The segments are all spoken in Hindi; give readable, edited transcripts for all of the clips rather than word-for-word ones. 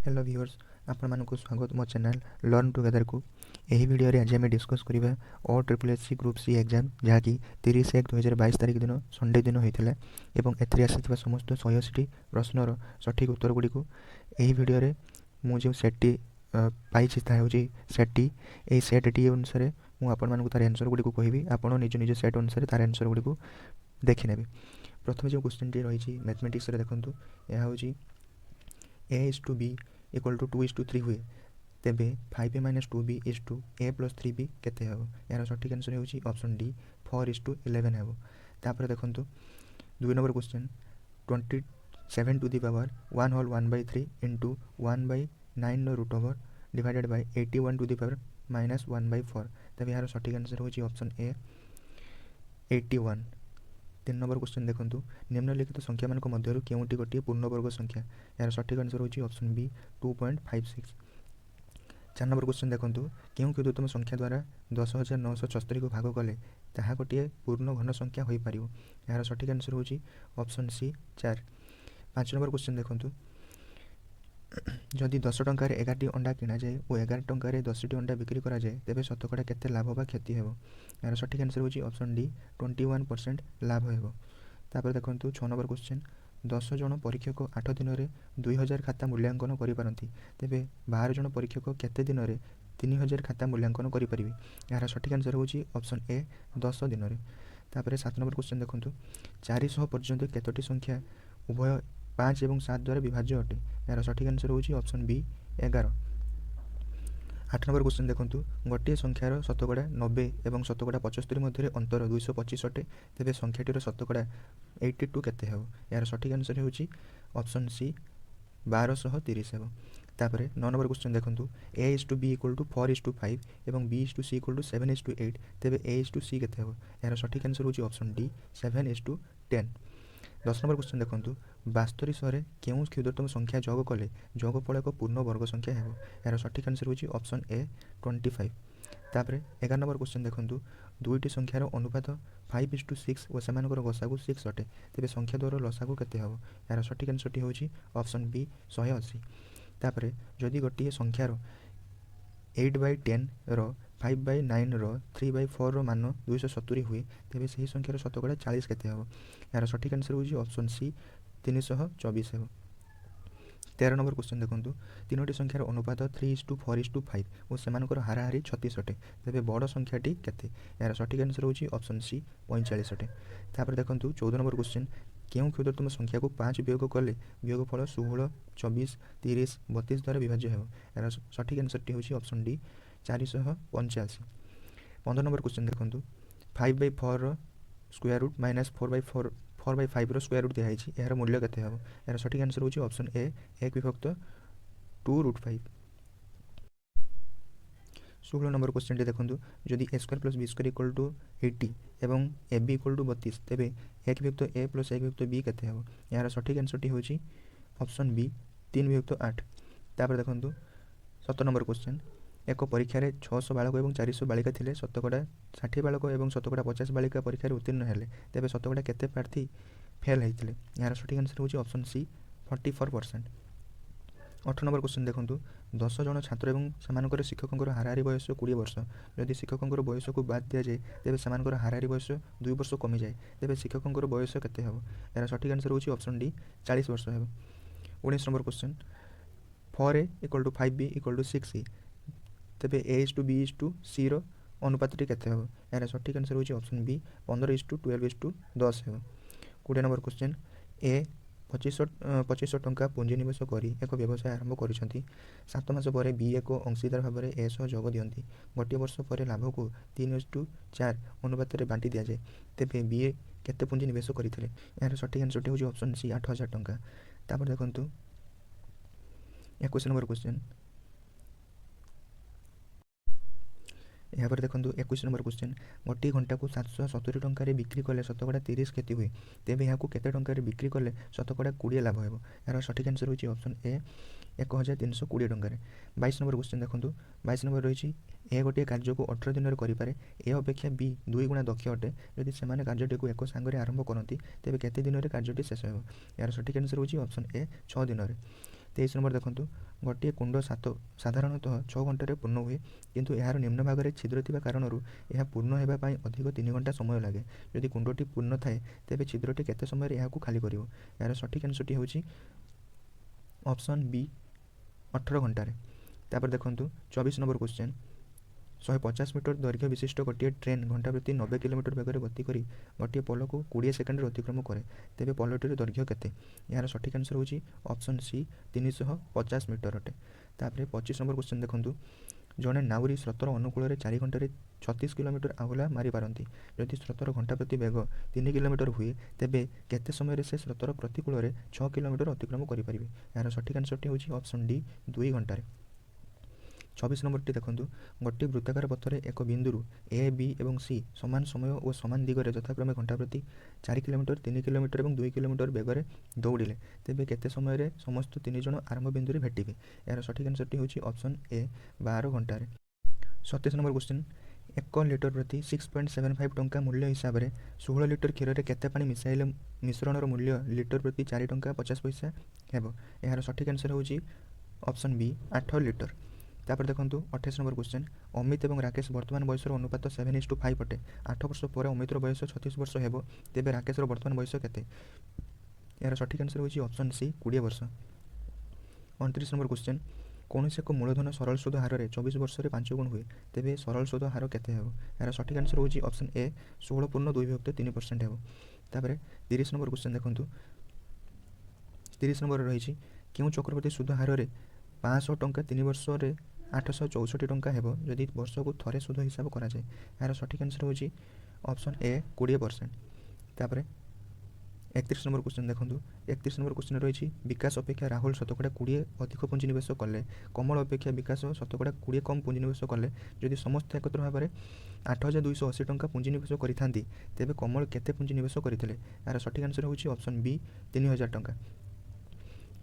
हेलो व्यूअर्स, आपण मानक स्वागत मो चैनल लर्न टुगेदर को। यही वीडियो रे आज आम डिस्कस करिबा और triple SC group C exam जहाँकि 30/1/2022 तारिख दिन संडे दिन होता एवं एथिरे आसीथिबा समस्त 180 प्रश्नर सठिक उत्तर गुड़ी को यही वीडियो रे मु जो सेटटी पाइछि ता होछि सेटटी एई सेटटी अनुसार मु आपण मानक तार आंसर गुड़ी को कहबी। आपण निज निज सेट अनुसार तार आंसर गुड़ी को देखि नेबे। प्रथम जो क्वेश्चन टी रही मैथमेटिक्स रे देखंतु यह होछि a/b = 2:3 हुए तेबे 5a - 2b = a + 3b केते हेबो। यार सठिक आंसर होछि ऑप्शन डी 4:11 हेबो। तापर देखंतु दुई number question 27 to the power 1 whole 1/3 * 1/9 divided by 81 to the power -1/4 तेबे यार सठिक आंसर होछि ऑप्शन ए 81। 3 नंबर क्वेश्चन देखंतु निम्नलिखित संख्या मानक मध्यरु केउंटी गोटिए पूर्णवर्ग संख्या। यार सठिक आंसर होछि ऑप्शन बी 2.56। 4 नंबर क्वेश्चन देखंतु केउ क्षुद्रतम संख्या द्वारा 10,976 को भाग कले ताहा गोटिए पूर्ण घन संख्या होई पारिबो। यार सठिक आंसर होछि ऑप्शन सी 4। 5 नंबर क्वेश्चन देखंतु जदि 10 टंकार 11टी अंडा किना जाए और 11 टंकार 10टी अंडा बिक्री करा जाए तेबे शतकड़ा केते लाभ बा क्षति हेबो। यार सठिक आंसर होछि ऑप्शन डी 21% लाभ हेबो। तापर देखंतु 6 नंबर क्वेश्चन 10 जन परीक्षक 8 दिन रे 2000 खाता मूल्यांकन करि पारंती तेबे 12 जन परीक्षक केते दिन रे 3000 खाता मूल्यांकन करि परिबे। यार सठिक आंसर होछि ऑप्शन ए 10 दिन रे। तापर 7 नंबर क्वेश्चन देखंतु 400 पर्यंत केतोटी संख्या उभय 5 और 7 द्वारा विभाज्य अटे। यार सठिक आंसर होछि ऑप्शन बी 11। 8 नंबर क्वेश्चन देखंतु गोटे संख्यार शतकड़ा 90 और शतकड़ा 75 मध्य अंतर 225 अटे तेबे संख्याटीर शतकड़ा 82 केते हेबो। यार सठिक आंसर होछि ऑप्शन सी 1230 हेबो। तापर 9 नंबर क्वेश्चन देखंतु a/b = 4:5 और b/c = 7:8 तेबे a/c केते हेबो। यार सठिक आंसर होछि ऑप्शन डी 7:10। 10 नंबर क्वेश्चन देखंतु 72 सरे केउ क्षुद्रतम संख्या जोग कले जोगफल एक पूर्ण वर्ग संख्या हेबो। यार सठिक आंसर होछि ऑप्शन ए 25। तापर 11 नंबर क्वेश्चन देखंतु दुईटी संख्यार अनुपात 5:6 और सेमानकर गसागु 6 अटे तेबे संख्या द्वारा लसागु केते हेबो। यार सठिक आंसर टी होछि ऑप्शन बी 180। तापर जदि गोटिए संख्यार 8/10 रो 5/9 रो 3/4 रो मान 270 हुए तेबे सही संख्यार शतकड़ा 40 केते हेबो। यार सठिक आंसर होछि ऑप्शन सी 324 हेबो। 13 नंबर क्वेश्चन देखंतु तीनोटी संख्यार अनुपात 3:4:5 और सेमानकर हाराहारी 36 अटे तेबे बड़ संख्याटी केते। यार सठिक आंसर होछि ऑप्शन सी 45 अटे। तापर देखंतु 14 नंबर क्वेश्चन केउ क्षुद्रतम संख्या को 5 वियोग कले वियोगफल 16 24 30 32 द्वारा विभाज्य हेबो। यार सठिक आंसर टी होछि ऑप्शन डी 485। 15 नंबर क्वेश्चन देखंतु 5/4 रो स्क्वायर रूट -4/5 रो स्क्वायर रूट दिया है यार मूल्य केते हेबो। यार सठिक आंसर होछि ऑप्शन ए 1/2√5। 16 नंबर क्वेश्चन टी देखंतु जदि a² + b² = 80 एवं ab = 32 तेबे 1/a + 1/b केते हेबो। यार सठिक आंसर टी होछि ऑप्शन बी 3/8। तापर देखंतु 17 नंबर क्वेश्चन एक परीक्षा रे 600 बालक और 400 बालिका थिले शतकड़ा 60 बालक और शतकड़ा 50 बालिका परीक्षा रे उत्तीर्ण हेले तेबे शतकड़ा केते प्रार्थी फेल हेतिले। यार सठिक आंसर होछि ऑप्शन सी 44%। 18 नंबर क्वेश्चन देखंतु 10 जन छात्र एवं सेमानकर शिक्षकंकर हाराहारी बयस 20 वर्ष जदि शिक्षकंकर बयस को बाद दिया जाए तेबे सेमानकर हाराहारी बयस 2 वर्ष कमी जाए तेबे शिक्षकंकर बयस केते हेबो। यार सठिक आंसर होछि ऑप्शन डी 40 वर्ष हेबो। 19 number question 4a = 5b = 6c तेबे a/b/c रो अनुपातटी केते हेबो। यार सठिक आंसर होछि ऑप्शन बी 15:12:10 हेबो। 20 नंबर क्वेश्चन ए 2500 टंका पुंजी निवेश करी एक व्यवसाय आरंभ करिसंती 7 मास पर बी एक अंशीदार भाव में ए सह जोग दियंती गोटे वर्ष पर लाभ को 3:4 अनुपात रे बांटी दिया जाए तेबे बी केते पुंजी निवेश करिथिले। यार सठिक आंसर होछि ऑप्शन सी 8000 टंका। तापर देखंतु 21 नंबर क्वेश्चन यहाँ पर देखो 21 नंबर क्वेश्चन गोटे घंटा को 770 टंका बिक्री कले शतकड़ा 30 क्षति हुए तेबे यहाँ केते टंका बिक्री कले शतकड़ा 20 लाभ हेबो। यार सठिक आंसर होछि ऑप्शन ए 1320 टंका। 22 नंबर क्वेश्चन देखो 22 नंबर रही ए गोटे कार्य को 18 दिन करि पारे ए अपेक्षा बी 2 गुणा दक्ष अटे जदि सेमाने कार्यटी को एक सांगरे आरंभ करती तेबे केते दिन रे कार्यटी शेष हेबो। यार सठिक आंसर होछि ऑप्शन ए 6 दिन रे। 23 नंबर देखंतु गोटे कुंड साधारणतः 6 घंटे पूर्ण हुए किंतु यार निम्न भाग में छिद्र थिबा कारणरू यह पूर्ण हेबा पई अधिक 3 घंटा समय लागे। यदि कुंडटी पूर्ण थाए तेबे छिद्रटी केते समय यह खाली करिवो। यार सठिक आंसरटी होची ऑप्शन बी 18 घंटा। तापर देखंतु 24 नंबर क्वेश्चन 150 मीटर दैर्घ्य विशिष्ट गोटे ट्रेन घंटा प्रति 90 किलोमीटर बेगर गति करी गोटे पोल को 20 सेकेंड अतिक्रम करे तेबे पोलटीर दैर्घ्य केते। यार सठिक आंसर होची ऑप्शन सी 350 मीटर अटे। तापर 25 नंबर क्वेश्चन देखंतु जड़े नाउरी स्रोतर अनुकूल 4 घंटे 36 किलोमीटर आहुला मारी पारती। जदि स्रोतर घंटा प्रति बेग 3 किलोमीटर हुए तेबे केते समय से स्रोतर प्रतिकूल 6 किलोमीटर अतिक्रम करें। यार सठिक आंसरटी होची ऑप्शन डी 2 घंटे। 26 नंबरटी देखंतु गोटे वृत्ताकार पथरे एक बिंदु ए बी और सी समान समय और समान दिगरे यथाक्रमे घंटा प्रति 4 किलोमीटर 3 किलोमीटर और 2 किलोमीटर बेगर दौड़िले तेबे केते समय समस्त 3 जन आरंभ बिंदु भेटिबे। यार सठिक आंसरटी होची ऑप्शन ए 12 घंटा। 27 नंबर क्वेश्चन 1 लिटर प्रति 6.75 टंका मूल्य हिसाब से 16 लिटर क्षीर में केते पानी मिसाइले मिश्रणर मूल्य लिटर प्रति 4 टंका 50 पैसा हेबो। यार सठिक आंसर होची ऑप्शन बी 8 लिटर। तापर देखंतु 28 नंबर क्वेश्चन अमित और राकेश वर्तमान बयसर अनुपात 7:5 अटे। 8 वर्ष पर अमितर बयस 36 वर्ष हेबो तेबे राकेशर वर्तमान बयस केते। यार सठिक आंसर होची ऑप्शन सी 20 वर्ष। 29 नंबर क्वेश्चन कौन से एक मूलधन सरल सूद हार में 24 वर्ष में 5 गुण हुए तेबे सरल सूद हार केते हेबो। यार सठिक आंसर होची ऑप्शन ए 16.2% हेबो। तापर 30 नंबर क्वेश्चन देखंतु 30 नंबर रही क्यों चक्रवर्ती सूद हार में 500 टंका 3 वर्ष में 864 टंका हेबो जदि वर्ष को थरे सूद हिसाब करा जाए। यार सठिक आंसर होची ऑप्शन ए 20%। तापर 31 नंबर क्वेश्चन देखंतु 31 नंबर क्वेश्चन रही विकास अपेक्षा राहुल शतकड़ा 20 अधिक पुंजीनिवेश कले कमल अपेक्षा विकास शतकड़ा 20 कम पुंजीनिवेश कले जदि समस्त एकत्र भाव में 8280 टंका पुंजीनिवेश करिथांती तेबे कमल केते पुंजीनिवेश करथिले। यार सठिक आंसर होची ऑप्शन बी 3000 टंका।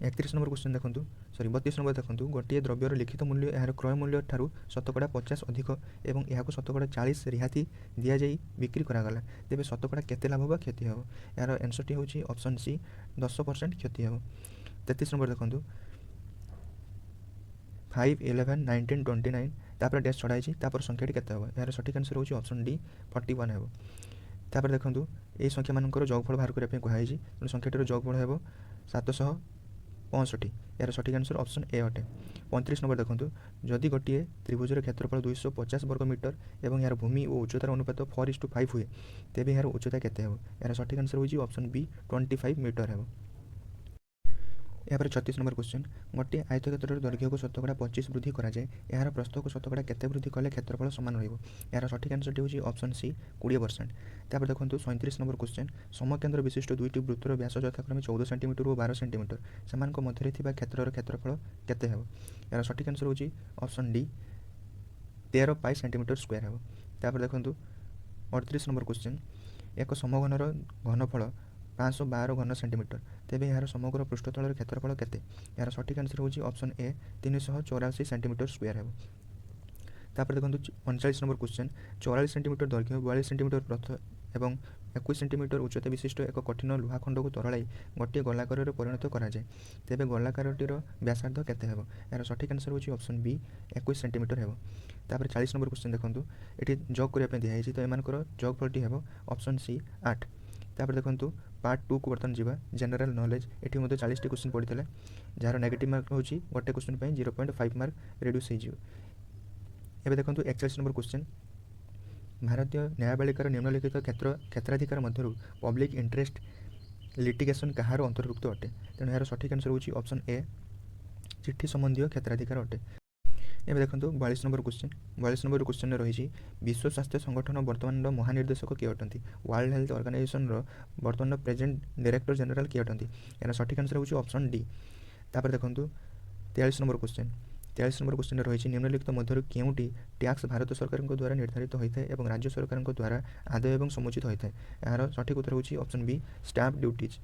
31 नंबर क्वेश्चन देखंतु 32 नंबर देखंतु गोटे द्रव्यर लिखित मूल्य यार क्रय मूल्य ठारू शतकड़ा 50 अधिक एवं यहाँ शतकड़ा 40 रिहाती दि जाई बिक्री करागला तेबे शतकड़ा केते लाभ बा क्षति हेबो। यार आंसरटी होची ऑप्शन सी 10% क्षति हेबो। 33 नंबर देखंतु 5 11 19 29 तापर डैश छड़ाई तापर संख्याटी केते हेबो। यार सठिक आंसर होची ऑप्शन डी 41 हेबो। तापर देखंतु ए संख्या मानकर जोगफल बाहर करिया पे कहाई छि संख्याटीर जोगफल हेबो 765। यार सठिक आंसर ऑप्शन ए अटे। 35 नंबर देखंतु जदि गोटे त्रिभुजर क्षेत्रफल 250 वर्ग मीटर एवं यार भूमि और उच्चतार अनुपात 4:5 हुए तेबे यार उच्चता केते हेबो। यार सठिक आंसर होची ऑप्शन बी 25 मीटर हेबो। यापर 36 नंबर क्वेश्चन गोटे आयतक्षेत्र दैर्घ्य को शतकड़ा 25 वृद्धि करा जाए यार प्रस्थ को शतकड़ा केते वृद्धि कले क्षेत्रफल समान रहिबो। यार सठिक आंसरटी होची ऑप्शन सी 20%। तापर देखंतु 37 नंबर क्वेश्चन समकेंद्र विशिष्ट दुईटी वृत्तर व्यास यथाक्रमे 14 सेंटीमीटर और 12 सेंटीमीटर समान मध्य थिबा क्षेत्रर क्षेत्रफल केते हेबो। यार सठिक आंसर होची ऑप्शन डी 13 पाई सेंटीमीटर स्क्वायर हेबो। तापर देखंतु 38 नंबर क्वेश्चन एक समघनर घनफल 512 घन सेंटीमीटर तेबे यार समग्र पृष्ठतल क्षेत्रफल केते। यार सठिक आंसर होची ऑप्शन ए 384 सेंटीमीटर स्क्वायर हेबो। तापर देखंतु 39 नंबर क्वेश्चन 44 सेंटीमीटर दैर्घ्य 42 सेंटीमीटर प्रस्थ एवं 21 सेंटीमीटर उच्चता विशिष्ट एक कठिन लुहा खंड को तराई गोटे गोलाकार परिणत करा जाए तेबे गोलाकारटीर व्यासार्ध केते हेबो। यार सठिक आंसर होची ऑप्शन बी 21 सेंटीमीटर हेबो। तापर 40 नंबर क्वेश्चन देखंतु एठी जॉग करिया पे दिया हिची तो एमानकर जॉग फलटी हेबो ऑप्शन सी 8। तापर देखंतु पार्ट 2 को बर्तन जीवा जनरल नॉलेज एठी मते 40 टी क्वेश्चन पड़ितले जार नेगेटिव मार्क होची गोटे क्वेश्चन पे 0.5 मार्क रिड्यूस हो जिवो। एबे देखंतु 41 नंबर क्वेश्चन भारतीय न्यायपालिकार निम्नलिखित क्षेत्राधिकार मध्यरु पब्लिक इंटरेस्ट लिटिगेशन कहार अंतर्भुक्त अटे। तेणु यार सठिक आंसर होची ऑप्शन ए चिट्ठी संबंधी क्षेत्राधिकार अटे। एबे देखंतु 42 नंबर क्वेश्चन रही विश्व स्वास्थ्य संगठन वर्तमान महानिर्देशक किए अटंती वर्ल्ड हेल्थ ऑर्गेनाइजेशन वर्तमान प्रेजेंट डायरेक्टर जनरल किए अटंती। यार सठिक आंसर होची ऑप्शन डी। तापर देखंतु 43 नंबर क्वेश्चन रही निम्नलिखित मध्य केउटी टैक्स भारत सरकार द्वारा निर्धारित होता है और राज्य सरकार द्वारा आदाय और समुचित होता है। यार सठिक उत्तर होची option B stamp duties.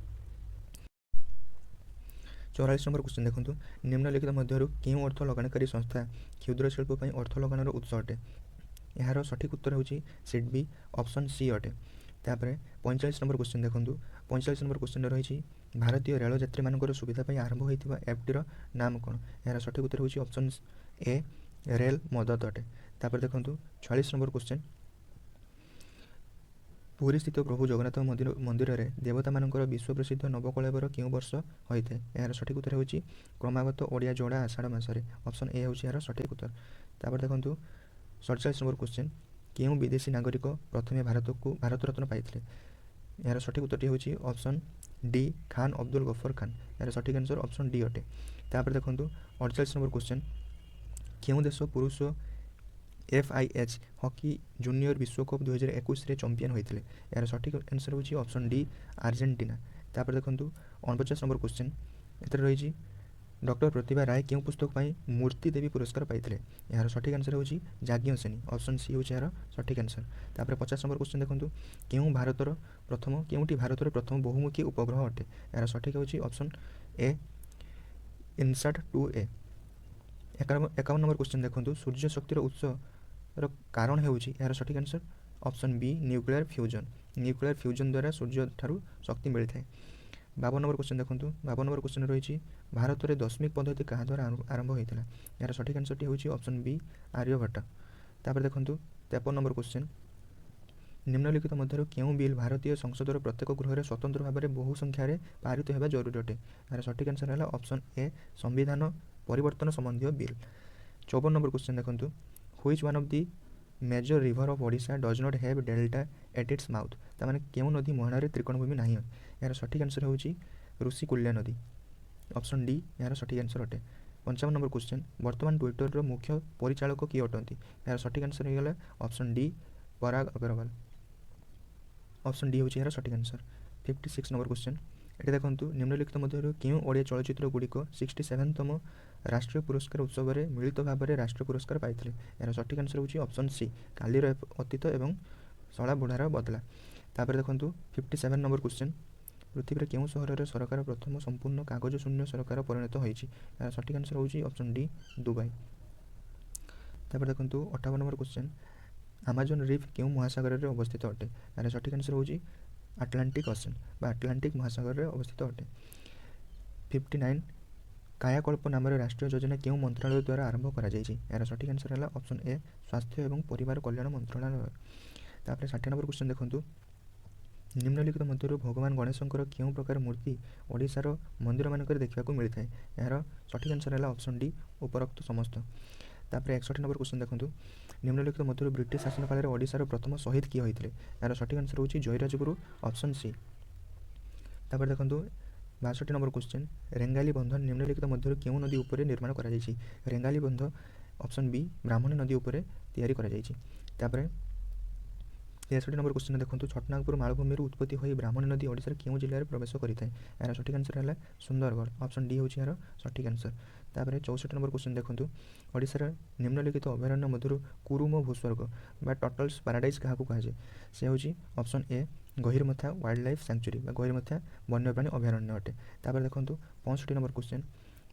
44 number question देखंतु निम्नलिखित मध्य क्यों अर्थ लगानकारी संस्था क्षुद्र शिल्प पर अर्थ लगानर उत्स अटे। यार सठिक उत्तर होची सिडबी ऑप्शन सी अटे। तापर 45 नंबर क्वेश्चन देखूँ 45 नंबर क्वेश्चन रही भारतीय रेल यात्री मानकर सुविधा आरंभ होता एपटीर नाम कौन यार सठिक उत्तर होची ऑप्शन ए रेल मदद अटे। तापर देखूँ 46 नंबर क्वेश्चन पुरी स्थित प्रभु जगन्नाथ मंदिर रे देवता मानकर विश्व प्रसिद्ध नवकलेवर क्यों वर्ष होता है यार सठिक उत्तर होची क्रमागत ओडिया जोड़ा आषाढ़ मासरे ऑप्शन ए होची यार सठिक उत्तर। तापर देखूँ 47 नंबर क्वेश्चन क्यों विदेशी नागरिक प्रथमे भारत रत्न पाइथिले यार सठिक उत्तर होची option D Khan Abdul Gruffudd Khan यार सठिक आंसर ऑप्शन डी अटे। तापर देखूँ 48 नंबर क्वेश्चन क्यों देश पुरुष FIH हॉकी जूनियर विश्वकप 2021 चैंपियन होते यार सठिक आंसर होची ऑप्शन डी आर्जेंटीना। तापर देखूँ 49 नंबर क्वेश्चन एथर रही डॉक्टर प्रतिभा राय क्यों पुस्तक पर मूर्ति देवी पुरस्कार पाइथिले यार सठिक आंसर होची जाज्ञ सेनी ऑप्शन सी होची यार सठिक आंसर। तापर 50 नंबर क्वेश्चन देखूँ क्योंटी भारतर प्रथम बहुमुखी उपग्रह अटे यार सठिक होची option A INSAT 2A। 51 number question देखूँ सूर्य शक्तिर उत्स कारण होची यार सठिक answer option B nuclear fusion द्वारा सूर्य ठारू शक्ति मिलता है। 52 नंबर क्वेश्चन देखूँ 52 नंबर क्वेश्चन रही भारत में दशमिक पद्धति क्या द्वारा आरंभ होता यार सठिक आंसर होची ऑप्शन बी आर्यभट्ट। तापर देखूँ 53 नंबर क्वेश्चन निम्नलिखित मध्य क्यों बिल भारतीय संसदर प्रत्येक गृह स्वतंत्र भाव में बहु संख्यार पारित होगा जरूरी अटे यार सठिक आंसर है ऑप्शन ए संविधान परिवर्तन संबंधी बिल। 54 नंबर क्वेश्चन देखूँ which one of the major river of Odisha does not have delta at its mouth ताने क्यों नदी मोहना त्रिकोणभूमि ना यार सठिक आंसर होची ऋषिकुल्या नदी ऑप्शन डी यार सठिक आंसर अटे। 55 नंबर क्वेश्चन वर्तमान ट्विटर मुख्य परिचालक किए अटंती यार सठिक आंसर होगा ऑप्शन डी पराग अग्रवाल ऑप्शन डी होची यार सठिक आंसर। 56 नंबर क्वेश्चन ये देखूँ निम्नलिखित मध्य क्यों ओडिया चलचित्र गुड़िक 67तम राष्ट्रीय पुरस्कार उत्सव में मिलित भाव में राष्ट्रीय पुरस्कार पाइथिले यार सठिक आंसर होची ऑप्शन सी कालीर अतीत एवं शला बुढ़ार बदला। तापर देखूँ 57 नंबर क्वेश्चन पृथ्वी में क्यों सहर में सरकार प्रथम संपूर्ण कागज शून्य सरकार परिणत होती यार सठिक आंसर होची ऑप्शन डी दुबई। तापर देखूँ 58 नंबर क्वेश्चन आमाजन रिफ क्यों महासागर में अवस्थित अटे यार सठिक आंसर होची आटलांटिक ओशन आटलांटिक महासागर में अवस्थित अटे। 59 कायाकल्प नाम राष्ट्रीय योजना क्यों मंत्रालय द्वारा आरंभ करा यार सठिक आंसर है ऑप्शन ए स्वास्थ्य एवं परिवार कल्याण मंत्रालय। तापर 60 नंबर क्वेश्चन देखूँ निम्नलिखित मध्य भगवान गणेशंकर क्यों प्रकार मूर्ति ओडिशार मंदिर मानक देखा मिलता है यार सठिक आंसर है ऑप्शन डी उपरोक्त समस्त। तापर 61 नंबर क्वेश्चन देखूँ निम्नलिखित मध्य ब्रिटिश शासन काल में ओडिशार प्रथम शहीद किए होते यार सठिक आंसर होची जयराजगुरु ऑप्शन सी। तापर देखूँ 62 नंबर क्वेश्चन रेंगाली बंध निम्नलिखित मध्य क्यों नदी उपर निर्माण करा रेंगाली बंध ऑप्शन बी ब्राह्मणी नदी उपर तैयारी करा। तापर 63 नंबर क्वेश्चन देखूँ छटनागपुर मालभूमि उत्पत्ति हो ब्राह्मणी नदी ओडिशार क्यों जिले में प्रवेश करता है यार सठिक आंसर है सुंदरगढ़ ऑप्शन डी होची यार सठिक आंसर। तापर 64 नंबर क्वेश्चन देखूँ ओडिशार निम्नलिखित अभयारण्य मध्य कुरुम भूस्वर्ग बा टर्टल्स पैराडाइज क्या कहुए से होची option A Gahirmatha wildlife sanctuary Gahirmatha वन्यप्राणी अभयारण्य अटे। तापर देखूँ 65 नंबर क्वेश्चन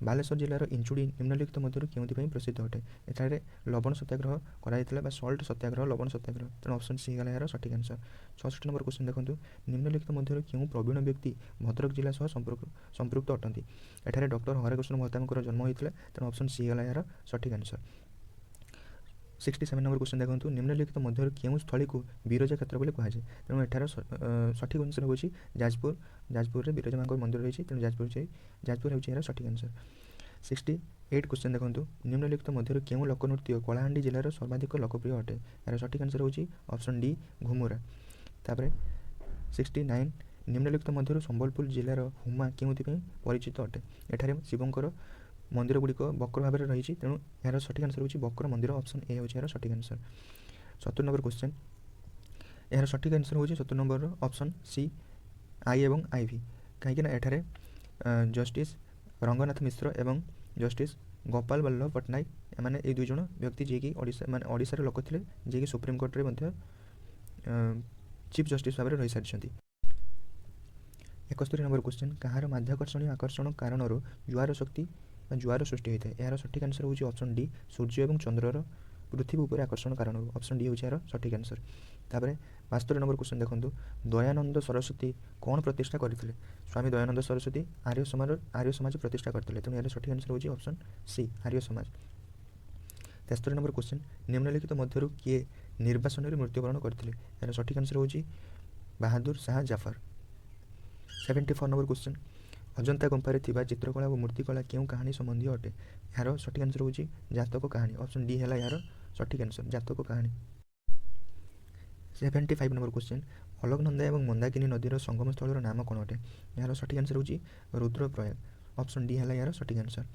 बालेश्वर जिलार इंचुड़ी निम्नलिखित मध्य क्यों प्रसिद्ध अटे एठारे लवण सत्याग्रह कर सल्ट सत्याग्रह लवण सत्याग्रह तेणु ऑप्शन सी गला यार सठिक आंसर। 66 नंबर क्वेश्चन देखूँ निम्नलिखित मध्य क्यों प्रवीण व्यक्ति भद्रक जिला सह संपृक्त अटंती एठारे डॉक्टर हरेकृष्ण महतांकर जन्म होता तेणु ऑप्शन सी गला यार सठिक आंसर। 67 नंबर क्वेश्चन देखूँ निम्नलिखित मध्य क्यों स्थली को विरजा क्षेत्र बोली कहुए तेणु एठार सठिक आंसर होची जाजपुर विरजा माँ मंदिर रही तेणु जाजपुर होची यार सठिक आंसर। 68 क्वेश्चन देखूँ निम्नलिखित मध्य क्यों लोकनृत्य कलाहांडी जिलार सर्वाधिक लोकप्रिय अटे यार सठिक आंसर होची ऑप्शन डी घुमुरा। तापर 69 निम्नलिखित मध्य संबलपुर जिलार हुमा क्यों परिचित अटे एठारे शिवंकर मंदिर गुड़िक बक्र भाव में रही तेणु यार सठिक आंसर होची बक्र मंदिर ऑप्शन ए होची यार सठिक आंसर। 70 नंबर क्वेश्चन यार सठिक आंसर होची 70 नंबर ऑप्शन सी आई एवं आईवी कहीं एठारे जस्टिस रंगनाथ मिश्र एवं जस्टिस गोपाल बल्लभ पट्टनायक एमाने ए दुई जन व्यक्ति जी कि ओडिशा माने ओडिशार लोक थे जी कि सुप्रीम कोर्ट रे मध्य चीफ जस्टिस भाव में रही सारी। 71 नंबर क्वेश्चन कहार माध्याकर्षण आकर्षण कारण जुआर शक्ति जुआर सृष्टि होता है यार सठिक आंसर होची ऑप्शन डी सूर्य एवं चंद्रर पृथ्वी उपर आकर्षण कारण ऑप्शन डी होची यार सठिक आंसर। तापर 72 नंबर क्वेश्चन देखंतु दयानंद सरस्वती कौन प्रतिष्ठा करथिले। स्वामी दयानंद सरस्वती आर्य समाज प्रतिष्ठा करथिले, तेणु यार सठिक आंसर होची ऑप्शन सी आर्य समाज। 73 नंबर क्वेश्चन निम्नलिखित मध्यरु किए निर्वासन रे मृत्युवरण करथिले, यार सठिक आंसर होची बहादुर शाह जाफर। 74 नंबर क्वेश्चन अजंता गुंफारे थिबा चित्रकला और मूर्तिकला क्यों कहानी संबंधी अटे, यार सठिक आंसर होची जातक कहानी, ऑप्शन डी है यार सठिक आंसर जातक कहानी। 75 नंबर क्वेश्चन अलकनंदा और मंदाकिनी नदीर संगम स्थल नाम कौन अटे, यार सठिक आंसर होची रुद्रप्रयाग, ऑप्शन डी है यार सठिक आंसर।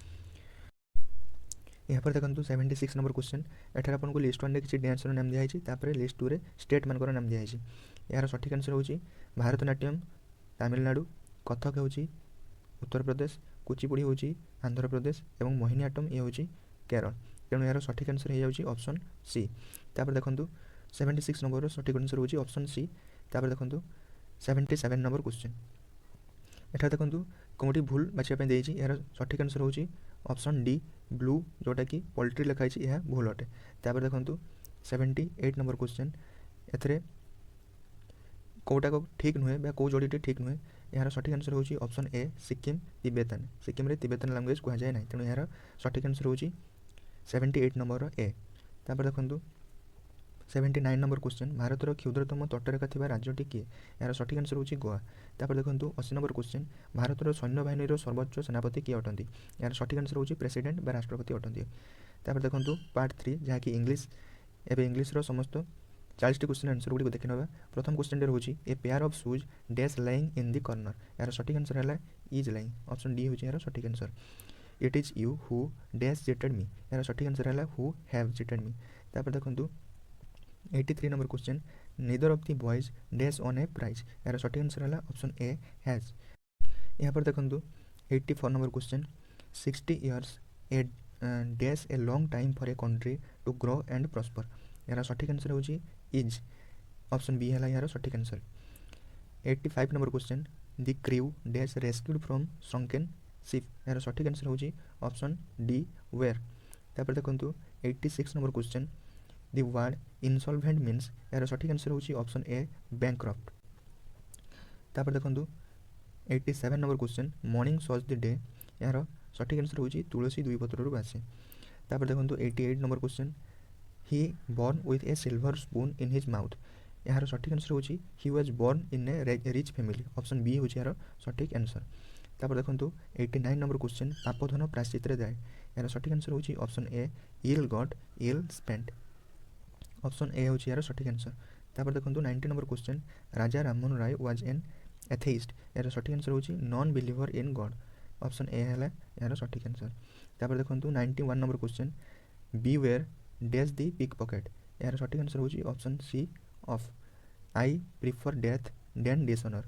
यहाँ पर देखो 76 नंबर क्वेश्चन एठार आपको लिस्ट 1 किसी डांसर नाम दिखाई, तापर लिस्ट 2 रे स्टेट मानकर नाम दिखाई, यार सठिक आंसर होची भारतनाट्यम तमिलनाडु, कथक होची उत्तर प्रदेश, कुचिपुड़ी होची आंध्र प्रदेश और मोहिनीअट्टम ये होची केरल, तेणु यार सठिक आंसर हो जाउची ऑप्शन सी। तापर देखंतु 76 नंबर सठिक आंसर होची ऑप्शन सी। तापर देखंतु 77 नंबर क्वेश्चन एठा देखंतु कोमटी भूल बाछिया पे देइची, यार सठिक आंसर होची ऑप्शन डी ब्लू, जोटा कि पोल्ट्री लिखाई छी यह भूल अटे। तापर देखंतु 78 नंबर क्वेश्चन एथरे कोटा को ठीक नुहे बा को जोड़ीटे ठीक नुहे, यार सठिक आंसर होची ऑप्शन ए सिक्किम तिब्बतन, सिक्किम रे तिब्बतन लैंग्वेज कह जाए ना, तेणु यार सठिक आंसर होची 78 नंबर ए। तापर देखंतु 79 नंबर क्वेश्चन भारतर क्षुद्रतम तटरेखा थिबा राज्यटी किए, यार सठिक आंसर होची गोवा। तापर देखंतु 80 नंबर क्वेश्चन भारतर सैन्य बाहिनी सर्वोच्च सेनापति किए अटंती, यार सठिक आंसर होची प्रेसिडेंट बा राष्ट्रपति अटंती। तापर देखंतु पार्ट 3 जहाँ कि इंग्लिश एबे इंग्लिश रो समस्त 40 क्वेश्चन आंसर गुडी को देखि नबा। प्रथम क्वेश्चन रे होची a pair of shoes dash lying in the corner, यार सठिक आंसर हैला इज लाइंग, ऑप्शन डी होची यार सठिक answer. It is you who dash cheated मी, यार सठिक आंसर हैला हु हैव चीटेड मी। तापर देखंतु 83 number question neither of the boys dash on a prize, यार सठिक आंसर हैला ऑप्शन ए हैज। यहाँ पर देखंतु 84 number question 60 years a dash a long time for a country to grow and prosper, यार सठिक आंसर होची इज, ऑप्शन बी है यार सठिक answer. 85 number question the crew dash rescued from sunken ship, यार सठिक आंसर होची ऑप्शन डी वेयर। तापर देखंतु 86 number question the word insolvent means, यार सठिक आंसर होची ऑप्शन ए बैंकक्रप्ट। तापर देखंतु 87 number question morning shows the day, यार सठिक आंसर होची तुलसी दुई पत्ररु बासे। तापर देखंतु 88 number question he born with a silver spoon in his mouth, यार सठिक आंसर होची he was born in a rich family, option B होची यार सठिक आंसर। तापर देखंतु 89 नंबर क्वेश्चन पापधन प्रायश्चित रे जाए, यार सठिक आंसर होची option A ill got ill spent, option A होची यार सठिक आंसर। तापर देखंतु 90 number question Raja Rammohan Roy was an atheist, यार सठिक आंसर होची non believer in God, option A हैला यार सठिक आंसर। तापर देखंतु 91 number question beware dash the pickpocket, यार सठिक आंसर होची option C of I prefer death than dishonour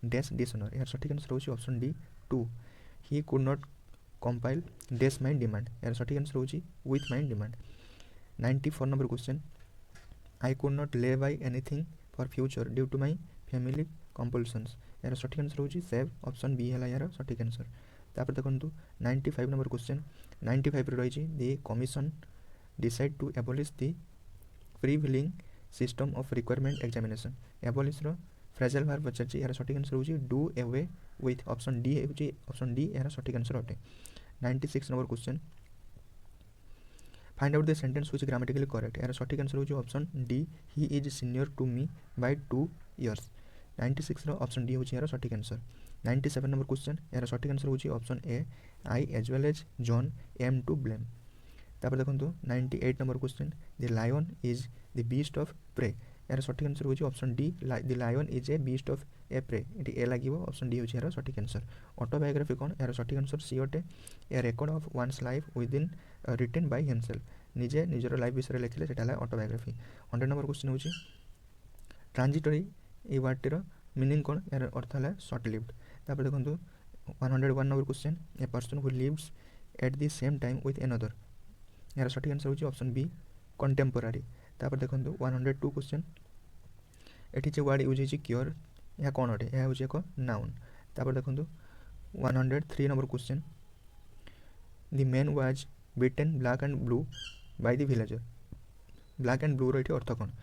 dash dishonour, यार सठिक आंसर होची option D 2 he could not comply dash my demand, यार सठिक आंसर होची with my demand. 94 number question I could not lay by anything for future due to my family compulsions, यार सठिक आंसर होची सेव, ऑप्शन बी हैला यार सठिक आंसर। तापर देखंतु 95 नंबर क्वेश्चन 95 रे रहिची the commission decide to abolish the prevailing system of requirement examination, abolish रो फ्रेजल वर्ब पचारची, यार सठिक आंसर होची do away with, option D होची ऑप्शन डी यार सठिक आंसर अटे। 96 number question find out the sentence which grammatically correct, यार सठिक आंसर होची option D he is senior to me by 2 years, 96 रो ऑप्शन डी होची यार सठिक आंसर। 97 नंबर क्वेश्चन यार सठिक आंसर होची option A I as well as John am to blame. तापर देखंतु 98 number question the lion is the beast of prey, यार सठिक आंसर होची option D the lion is a beast of a prey, एटी ए लागिवो, ऑप्शन डी होची यार सठिक आंसर। ऑटोबायोग्राफी कोन, यार सठिक आंसर सी अटे a record of one's life with in written by himself, निजे निजर लाइफ विषय लिखिले सेटा ला ऑटोबायोग्राफी। 100 नंबर क्वेश्चन होची ट्रांजिटरी ए वर्डटिर मीनिंग कोन, यार अर्थ हला शॉर्ट लिव्ड। तापर देखंतु 101 number question a person who lives at the same time with another, यार सठिक आंसर होची ऑप्शन बी कंटेम्पोरारी। तापर देखंतु 102 क्वेश्चन एठी जे वर्ड यूज होची क्योर, या कोन अटे, या होची एक नाउन। तापर देखंतु 103 number question the man was beaten black and blue by the villager, black and ब्लूर ये अर्थ कौन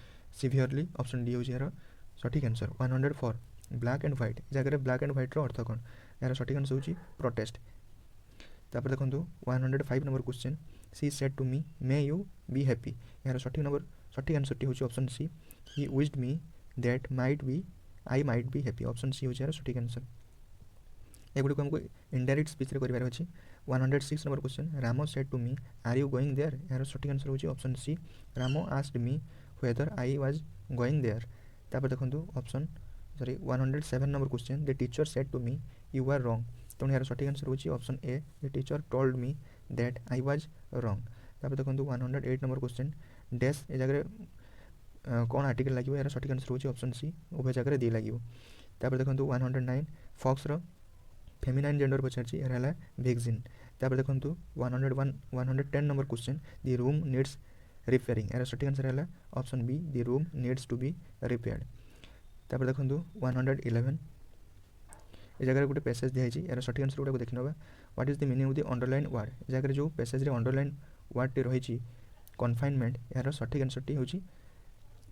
सीवियरली ऑप्शन डी हूँ यार सठिक आंसर 104 ब्लैक एंड व्हाइट जगह ब्लैक एंड व्हाइट अर्थ कौन यार सठिक आंसर हूँ प्रोटेस्ट तापर देखो 105 number question she said to me may you be happy यार सठिक आंसर टी हूँ option C he wished me that might B I might be happy option C हूँ यार सठिक आंसर एगुड़ी को हमको इनडायरेक्ट स्पीच कर अच्छी 106 number question Ramo said to me are you going there यार सठिक आंसर हूँ option C Ramo asked me whether I was going there तापर देखो option sorry 107 number question the teacher said to me you are wrong तेणु यार सठिक आंसर हूँ option A the teacher told me that I was wrong तापर देखो 108 नंबर क्वेश्चन डैश ए जगह कौन आर्टिकल लगे यार सठिक आंसर हूँ ऑप्शन सी उभय जगह दी लगे तापर देखो 109 फॉक्सर फेमिनाइन जेंडर पचार यार है वैक्सीन तापर देखो 101 110 number question the room needs repairing यार सठिक आंसर है option B the room needs to be repaired तापर देखो 111 ये जगह गोटे पैसेज दिखाई यार सठिक आंसर गुड़ा देखी ना what is the meaning of the underline word जगह जो पैसेज अंडरलाइन वर्ड टी रही कन्फाइनमेंट यार सठिक आंसर टी हूँ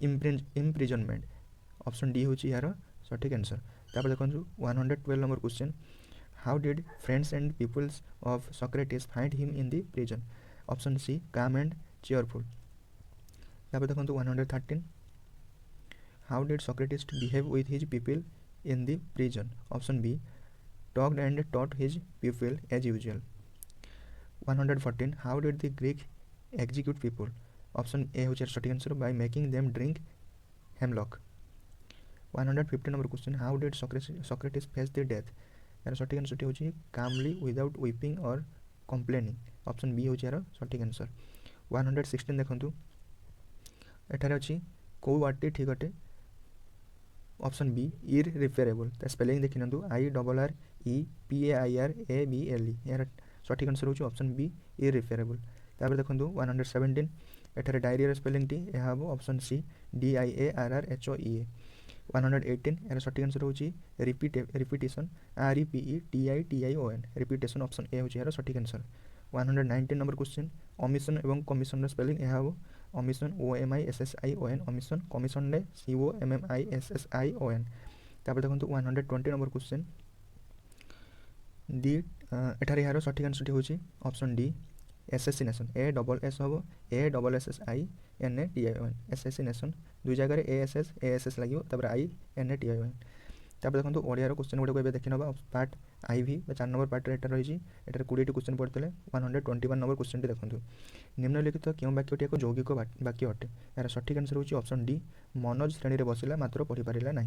इम्प्रिजनमेंट ऑप्शन डी हूँ यार सठिक आंसर तापर देखो 112 number question how did friends and peoples of Socrates find him in the prison option C calm and cheerful तापर देखो 113 how did Socrates behave with his people in the prison option b talked and taught his pupil as usual 114 how did the greek execute people option a which is सठिक answer by making them drink hemlock 115 number question how did socrates face the death यार सठिक आंसर होची calmly without weeping or complaining option b होची यार सठिक आंसर 116 देखंतु एठारे अछि को वाटी ठीक अटे ऑप्शन बी इररिपेयरेबल स्पेलिंग देखि नंतु I double R E P A I R A B L E यार सठिक आंसर होची ऑप्शन बी इररिपेयरेबल तापर देखंतु 117 एठारे डायरिया स्पेलिंग टी एहा हो option C D I A R R H O E A 118 यार सठिक आंसर होची repetition R E P E T I O N repetition option A होची यार सठिक आंसर 119 नंबर क्वेश्चन ओमिशन एवं कमिशन स्पेलिंग एहा हो omission O M I S S I O N omission commission ने C O M M I S S I O N तापर देखो 120 नंबर क्वेश्चन दी एठारे यार सठिक आंसर होची option D assassination A double S हम A double S S I N A T I O N assassination दुई जगह ए एस एस लगे I N A T I O N तापर देखो ओडियार क्वेश्चन गुड़ा देखी ना पार्ट आई भी 4 नंबर पार्ट एटा रही एटार 20 क्वेश्चन पढ़ते 121 नंबर क्वेश्चन देखो निम्नलिखित क्यों वाक्यटी एक यौगिक वाक्य अटे यार सठिक आंसर होची ऑप्शन डी मनोज श्रेणी में बसिला मात्र पढ़ी पारा ना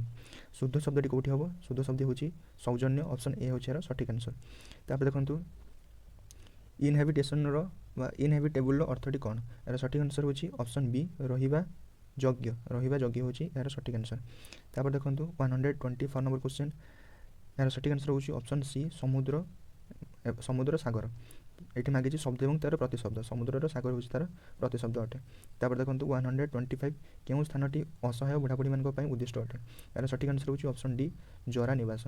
शुद्ध शब्दटी कौटी हम शुद्ध शब्द होची सौजन्य ऑप्शन ए होची यार सठिक आंसर तापर देखो इनहेबिटेशन इनहेबिटेबल अर्थटी कौन यार सठिक आंसर होची ऑप्शन बी रहिबा योग्य होची यार सठिक आंसर तापर देखो 124 नंबर क्वेश्चन यार सठिक आंसर होची ऑप्शन सी समुद्र सागर ये मागिଛି शब्द और तार प्रतिशब्द समुद्र सागर होची तार प्रतिशब्द अटे तापर देखो 125 केउं स्थानटी असहाय बुढ़ाबुढ़ी मान उद्दिष्ट अटे यार सठिक आंसर होची ऑप्शन डी जरा निवास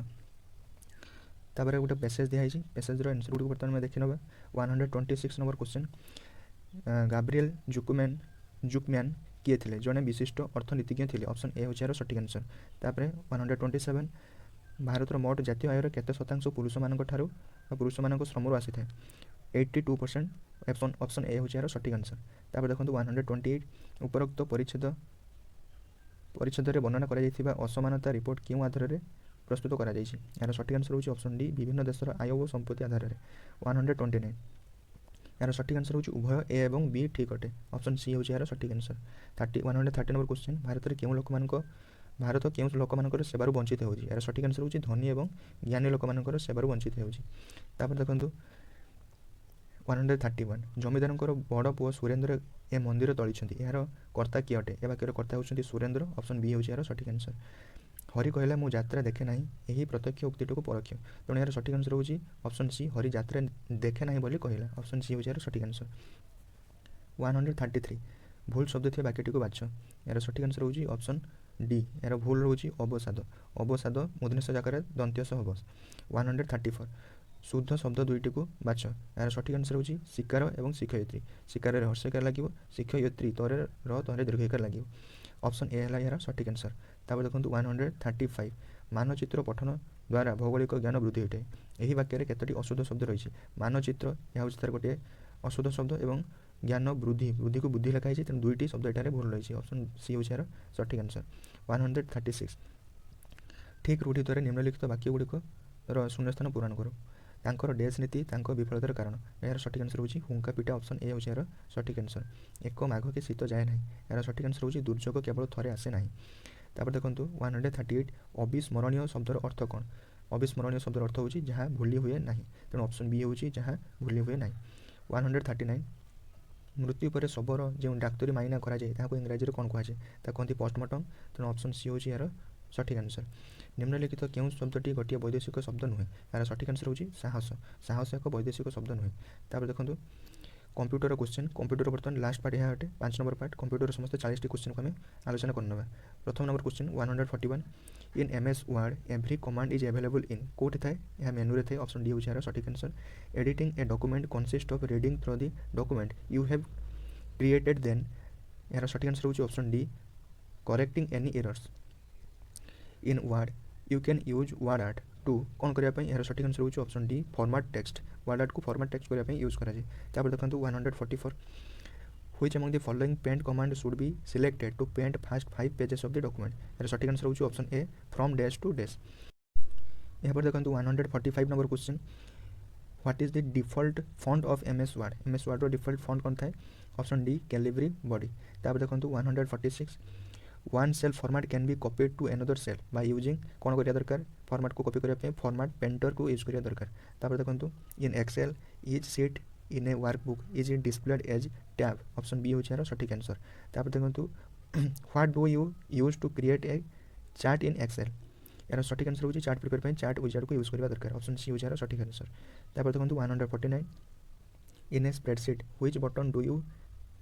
तापर गोटे पैसेज दिखाई पैसेज आंसर गुड़ बर्तमान देखी ना 126 नंबर क्वेश्चन गाब्रिएल जुकमैन किए थे जड़े विशिष्ट अर्थनीतिज्ञ थे ऑप्शन ए होची सठिक आंसर तापर 127 भारत मोट जातीय आयर केते शतांश पुरुष मान पुरुष मान श्रम आसी था 82% ऑप्शन ए होची सठिक आंसर तापर देखो 128 उपरोक्त परिच्छेद वर्णना कर असमानता रिपोर्ट क्यों आधार में प्रस्तुत कर यार सठिक आंसर होची ऑप्शन डी विभिन्न देशर आय और संपत्ति आधार में 129 यार सठिक आंसर होची उभय ए एवं बी ठीक अटे ऑप्शन सी होची यार सठिक आंसर 130 नंबर क्वेश्चन भारत क्यों लोक सेवार वंचित होची यार सठिक आंसर होची धनी एवं ज्ञानी लोक सेवार वंचित होची तापर देखंतु 131 जमीदार बड़ पुओ सुरेंद्र ए मंदिर तली यार कर्ता किए अटे ए वाक्यर कर्ता होती सुरेंद्र ऑप्शन बी होची यार सठिक आंसर हरि कहला मु यात्रा देखे ना यही प्रत्यक्ष उक्ति को परोक्ष तेणु यार सठिक आंसर होची ऑप्शन सी हरि यात्रा देखे ना बोली कहला ऑप्शन सी होची यार सठिक आंसर 133 भूल शब्द थी वाक्यटी को बाछ यार सठिक आंसर होची ऑप्शन डी यार भूल होची अवसाद मूर्धन्य जगह दंत्यस हबस 134 शुद्ध शब्द दुईटी को बाछ। यार सठिक आंसर होची शिकार एवं शिक्षयित्री। शिकार रे हर्षकार लागिवो, शिक्षयित्री तरे र तरे दीर्घकार लागिवो। ऑप्शन ए है यार सठिक आंसर। तापर देखंतु 135 मानचित्र पठन द्वारा भौगोलिक ज्ञान वृद्धि होते। यही वाक्य रे केतोटी अशुद्ध शब्द रही। मानचित्र यह होची तार गोटे अशुद्ध शब्द एवं ज्ञान वृद्धि वृद्धि को बुद्धि लिखाई तेणु दुईटी शब्द एटारे भूल रही। ऑप्शन सी होची यार सठिक आंसर। 136 ठीक रूढ़ि द्वारा निम्नलिखित वाक्य गुड़िक शून्यस्थान पूरण करो। तांकर डैश नीति तांको विफलतार कारण। यार सठिक आंसर होची हुंका पिटा। ऑप्शन ए होची यार सठिक आंसर। एक माघ के शीत जाए नहीं। यार सठिक आंसर होची दुर्योग केवल थरे आसे नहीं। तापर देखंतु 138 अविस्मरणीय शब्दर अर्थ कौन। अविस्मरणीय शब्दर अर्थ होची जहाँ भूली हुए नहीं। तेणु ऑप्शन बी होची जहाँ भूली हुए नहीं। 139 मृत्यु पर शबर जो डाक्तरी माइना कराए ताको इंग्राजी कौन कहुए कहते पोस्टमार्टम। तेणु ऑप्शन सी होची यार सठिक आंसर। निम्नलिखित क्यों शब्दटी गोटे वैदेशिक शब्द नुहे। यार सठिक आंसर होची साहस। साहस एक वैदेशिक शब्द नुहे। तापर देखंतु कंप्यूटर क्वेश्चन। कंप्यूटर बर्तमान लास्ट पार्ट यहाँ अटे 5 नंबर पार्ट। कंप्यूटर समस्त 40 क्वेश्चन को आम आलोचना करना। प्रथम number question 141 in MS Word every command is available in कौटी थाए यह मेन्यू थाए। ऑप्शन डी होची यार सठिक answer. Editing a document consist of reading through the document you have created then. यार सठिक आंसर होची option D correcting any errors. In Word you can use WordArt to कौन करने। यार सठिक आंसर होची option D format text. WordArt को फॉर्मेट टेक्स्ट करने यूज कराए। तापर देखंतु 144 which among the following paint command should be selected to paint first 5 pages of the document. यार सठिक आंसर होची option A from dash to dash. यहाँ पर देखंतु 145 number question what is the default font of MS Word. MS Word रो डिफॉल्ट फॉन्ट कौन थाए। Option D Calibri body. तापर देखंतु 146 one cell format can be copied to another cell by using कौन करिया दरकार। फॉर्मेट को कॉपी करने फॉर्मेट पेंटर को यूज करिया दरकार। तापर देखंतु in Excel is sheet in a workbook is it displayed as tab. Option B होची यार सठिक आंसर। तापर देखंतु what do you use to create a chart in Excel. यार सठिक आंसर होची चार्ट प्रिपेयर चार्ट विजार्ड को यूज करबा दरकार। ऑप्शन सी होची यार सठिक आंसर। तापर देखंतु 149 in a spreadsheet which button do you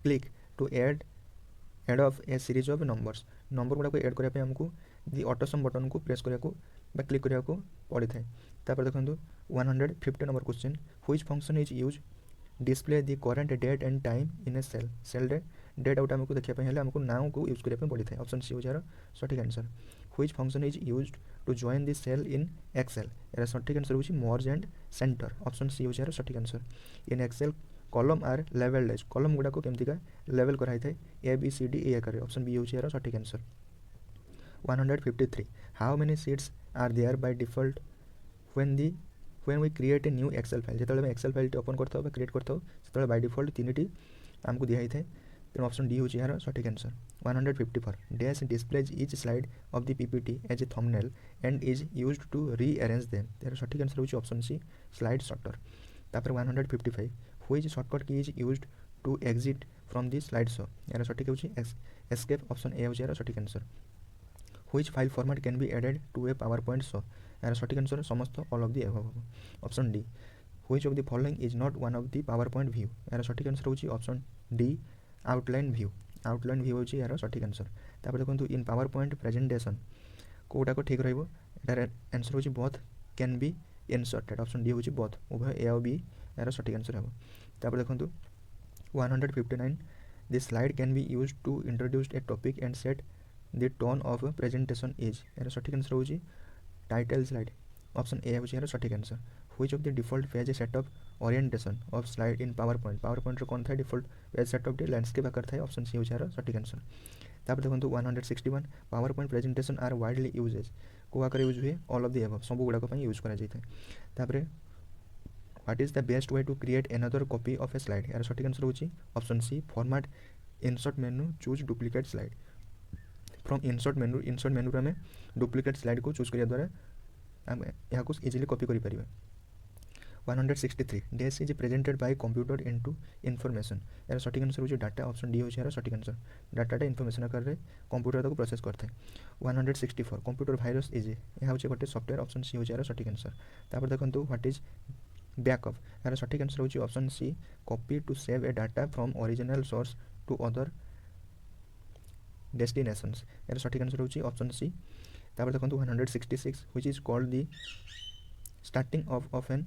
click to add of a series of numbers. Number गुड़ा को एड करने आमको दि ऑटोसम बटन को प्रेस करने क्लिक करने को पड़ी थाए। तापर देखंतु 150 number question which function is use display the current date and time in a cell. Cell date out आमको देखा आमको नाउ को यूज करने पड़ी थाए। ऑप्शन सी हो यार सठिक answer. Which function is used to join the cell in Excel. यार सठिक आंसर होची merge and centre. Option C हो यार सठिक answer. In Excel column are labelled as column गुड़ा को केमतिका लेवल कराई थाए A B C D A आकार। ऑप्शन बी होची यार सठिक answer. 153 how many sheets are there by default when we create a new Excel file. जो एक्सेल फाइल ओपन करता हो क्रिएट करता हो से बाय डिफॉल्ट 3टी आमको दिखाई थाए। तेणु ऑप्शन डी होची यार सठिक answer. 154 dash displays each slide of the PPT as a thumbnail and is used to rearrange them. यार सठिक आंसर होची ऑप्शन सी स्लाइड शॉर्टर। तापर 155 which shortcut key is used to exit from the slide show. यार सठिक होची एस्केप। ऑप्शन ए होची यार सठिक answer. Which file format can be added to a PowerPoint show. यार सठिक आंसर समस्त all of the above. Option D which of the following is not one of the PowerPoint view. यार सठिक आंसर होची option D outline view. Outline view होची यार सठिक आंसर। तापर देखंतु इन पावर पॉइंट प्रेजेंटेशन कोटा को ठीक रहइबो। एटार आंसर होची both can be inserted. Option D होची बोथ उभय ए और बी यार सठिक आंसर हेबो। तापर देखंतु 159 the slide can be used to introduce a topic and set the tone of presentation is. यार सठिक आंसर होची टाइटल स्लाइड। ऑप्शन ए होची यार सठिक answer. Which of the default page setup orientation of slide in PowerPoint रो कौन था डिफॉल्ट पेज सेटअप डी लैंडस्केप आकर था। ऑप्शन सी होची यार सठिक आंसर। तापर देखंतु 161 PowerPoint presentation are widely usages को आकर यूज हुए ऑल ऑफ द एबव सब गुड़ा को यूज करा जाय। तापर what is the best way to create another copy of a slide. यार सठिक आंसर होची option C format insert menu choose duplicate slide. From insert menu आम डुप्लिकेट स्लाइड को चूज करिया द्वारा आम यहाँ इजिली कॉपी करि परिबा। 163 dash is presented by computer into information. यार सठिक आंसर होची डाटा। ऑप्शन डी होची यार सठिक आंसर। डाटाटा इनफॉरमेशन आकार रे कंप्यूटर ताको प्रोसेस करथे। 164 कंप्यूटर वायरस इज यह होची गोटे सॉफ्टवेयर। ऑप्शन सी होची यार सठिक आंसर। तापर देखंतु व्हाट इज बैकअप। यार सठिक आंसर होची option C copy to save a data from original source to other destinations. यार सठिक आंसर होची ऑप्शन सी। तापर देखंतु 166 which is called the starting of an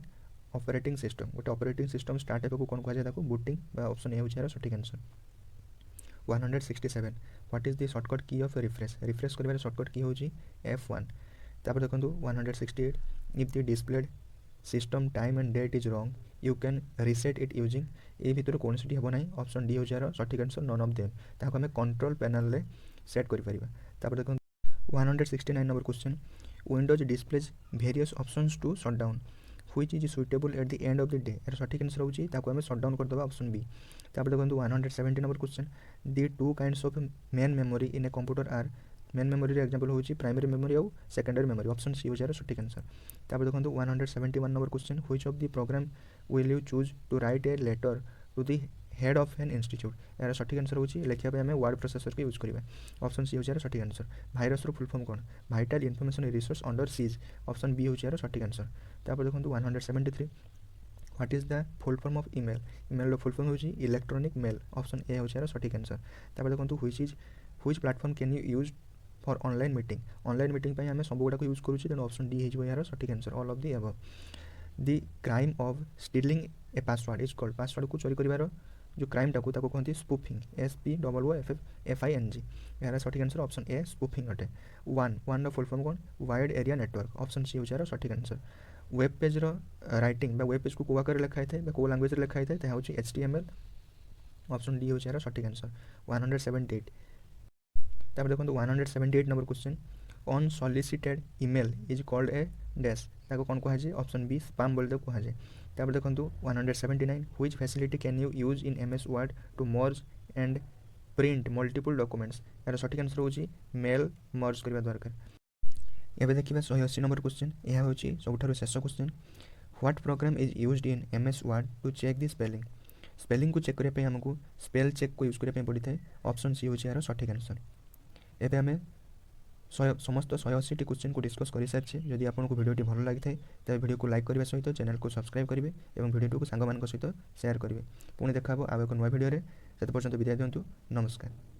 operating system गोटे ऑपरेटिंग सिस्टम स्टार्ट हेबाकू कौन कहुए बूटिंग ऑप्शन ए होची यार सठिक answer 167 what is the shortcut key of refresh कर शॉर्टकट की होची F1 तापर देखंतु 168 if the displayed system time and date is wrong you can reset it using a भितर कौन सी हम ना ऑप्शन डी होची यार सठिक आंसर नन ऑफ देम ताको हमें कंट्रोल पैनल रे सेट करि परिबा तापर देखंतु 169 number question windows displays various options to shut down which is suitable at the end of the day यार सठिक आंसर होची ताको हमें शट डाउन कर दबा ऑप्शन बी तापर देखंतु 170 number question the two kinds of main memory in a computer are main memory रे एग्जांपल होची प्राइमरी मेमोरी और सेकेंडरी मेमोरी ऑप्शन सी होची यार सठिक आंसर तापर देखंतु 171 number question which of the program will you choose to write a letter to the head of an institute यार सठिक आंसर होची लेखिया पे हमें वर्ड प्रोसेसर के यूज करिबा ऑप्शन सी होची यार सठिक आंसर भाइरस रो फुल फॉर्म कोन vital information resource under seize option B होची यार सठिक आंसर तापर देखंतु 173 what is the full form of email email रो फुल फॉर्म होची इलेक्ट्रॉनिक मेल ऑप्शन ए होची यार सठिक आंसर तापर देखंतु which platform can you use for online meeting पे हमें सब गुडा यूज करूँ तेणु ऑप्शन डी हो यार सठिक answer all of the above the crime of stealing a password is called password को चोरी कर जो क्राइम टाको कहते स्पूफिंग SPOOFING यार सठिक आंसर ऑप्शन ए स्पूफिंग अटे वन फुल फॉर्म कौन wide area network option C हो यार सठिक answer web page writing web page को कौ आकार लिखाई था कौ लैंग्वेज लिखाई था हूँ HTML ऑप्शन डी हो यार सठिक आंसर 178 तापर देखो 178 number question unsolicited email is called a dash ताको कौन कहुए ऑप्शन बी स्पैम बोलते कहुए तापर देखो 179 which facility can you use in MS word to merge and print multiple documents यार सठिक आंसर होची मेल मर्ज करबा दरकार एबे देखिबा 180 नंबर क्वेश्चन यह होची सबठारु शेष question what program is used in MS word to check the spelling को चेक करबा हमको स्पेल चेक को यूज करबा पड़ी थाए ऑप्शन सी होची यार सठिक आंसर एबे हमें समस्त 180 क्वेश्चन को डिस्कस कर सारी जदि आपको वीडियोटी भल लगी थाए तेज वीडियो को लाइक करने सहित चैनल को सब्सक्राइब करेंगे और वीडियो को सांग सहित शेयर करेंगे पुणी देखा आउ एक नुआ वीडियो से पर्यंत विदाय दिंतु नमस्कार।